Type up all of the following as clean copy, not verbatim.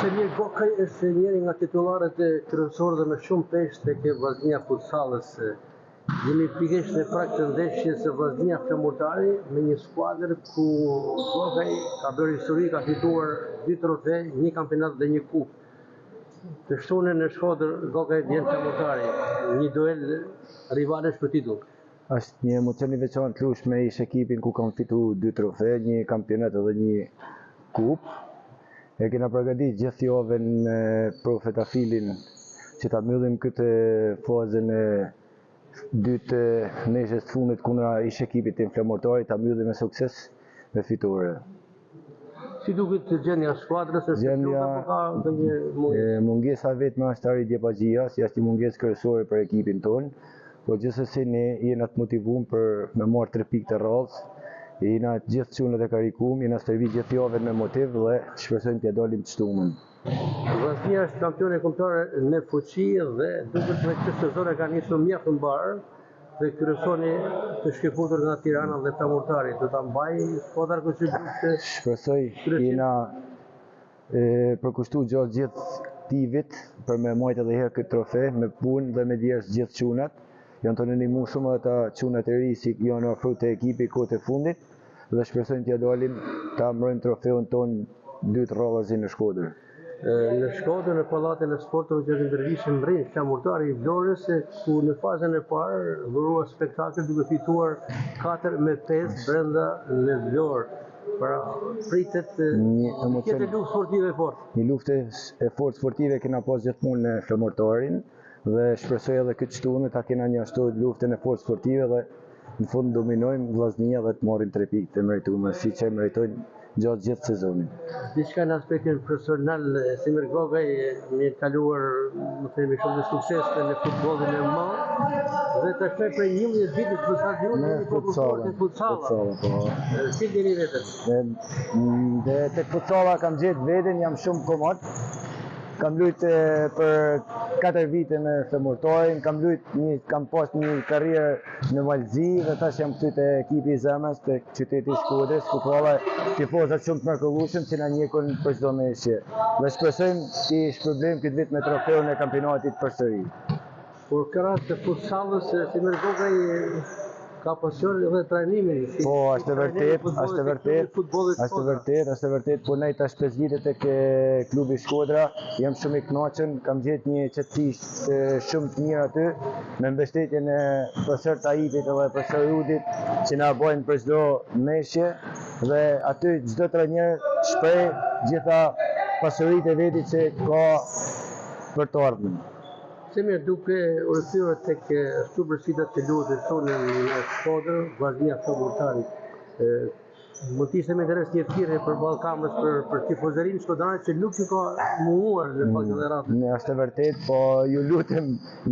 Semir Gokaj është njëri nga titullarët e kryesorë dhe me shumë peshë tek Vllaznia Futsalës. Jemi pikërisht në prag të ndeshjes së Vllaznia Flamurtari me një skuadër ku Gokaj ka bërë histori, ka fituar 2 trofe, 1 kampionat dhe 1 kupë. Të shtunën në Shkodër Gokaj vjen Flamurtari, një duel rivalesh për titull. Është një emocion i veçantë lush me ish ekipin ku kam fitu 2 trofe, 1 kampionat dhe 1 kupë. E kena përgatit gjithë javën me profet Afilin që ta mbyllim këtë fazën e dytë nesës të fundit kundra ish ekipit tim Flamurtari, ta mbyllim me sukses me fitore. Si duket gjendja e skuadrës? Gjendja mungesa vetme është arritje pagjia, si është një mungesë kryesore për ekipin tonë, po gjithsesi ne jena të motivuar për me marrë 3 pikë të rradhës. Jena gjithë çunët e karikum, jena stërvi gjithë javën me motiv dhe shpresojmë t'ja dalim të shtunën. Vllaznia është kampione kombëtare në fuqi dhe duket me këtë sezon e ka nisur mjaft mbar dhe kryesoni të shkëputur nga Tirana dhe Flamurtari. Do ta mbaj skuadra që shpresoj jena përkushtuar gjatë gjithë këtij vit për me marrë edhe herë këtë trofe me punë dhe me djerës gjithë çunat. Janë të nënimu shumë ata çunat e ri si janë ofruar te ekipi kohët e fundit dhe shpresojmë t'ja dalim ta mbrojmë trofeun ton 2 rradhazi në Shkodër. Në Shkodër, në pallatin e sporteve që ndërvishin rrin Flamurtari i Vlorës, ku në fazën e parë dhurua spektakël duke fituar 4-5 brenda në Vlorë. Pra pritet një luftë sportive e fortë. Një luftë e fortë sportive kena pas gjithmonë në Flamurtarin dhe shpresoj edhe këtë shtunë ta kena një ashtu luftën e fortë sportive dhe në fund dominojmë Vllaznia dhe të marrim 3 pikë të merituara, siç e meritojnë gjatë gjithë sezonit. Diçka në aspektin personal, Semir Gokaj më ka kaluar, më themi, shumë sukses në futbollin e madh dhe tash për 11 vite në stadion në futsal. Si dini vetën? Dhe tek futsala kam gjetë veten, jam shumë komod. Kam luajtë për 4 vite me Flamurtarin, kam pas një karrierë në Valzi dhe tash jam këtu te ekipi i zemrës te qyteti i Shkodrës, ku ka tifozat shumë të mrekullueshëm që na njekun për çdo ndeshje. Dhe shpresojmë të shpërblejmë këtë vit me trofeun e kampionatit përsëri. Por krahas të futsallit, Semir Gokaj ka pasion edhe trajnimin. Po, është vërtet, po ne tash 5 vite tek klubi Shkodra, jam shumë i kënaqur, kam gjetë një qetësi shumë të mirë aty, me mbështetjen e profesor Taipit edhe profesor Rudit që na bojnë për çdo ndeshje dhe aty çdo trajner shpreh gjitha pasuritë e vetit që ka për të ardhmen. Semir, duke u rikthyer tek superfitat që luhet tonë në Shkodër, Vllaznia Flamurtari, mund të ishte me interes një thirrje për ballkamës për tifozërinë shkodërane që nuk ju ka munguar në fakt edhe radhë. Është e vërtet, po ju lutem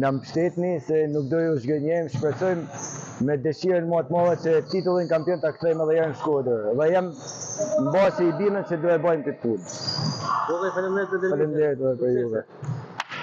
na mbështetni se nuk do ju zgënjejmë, shpresojmë me dëshirën më të madhe që titullin kampion ta kthejmë edhe herë në Shkodër. Dhe jam mbasi i bindur se do e bëjmë këtë punë. Faleminderit për juve.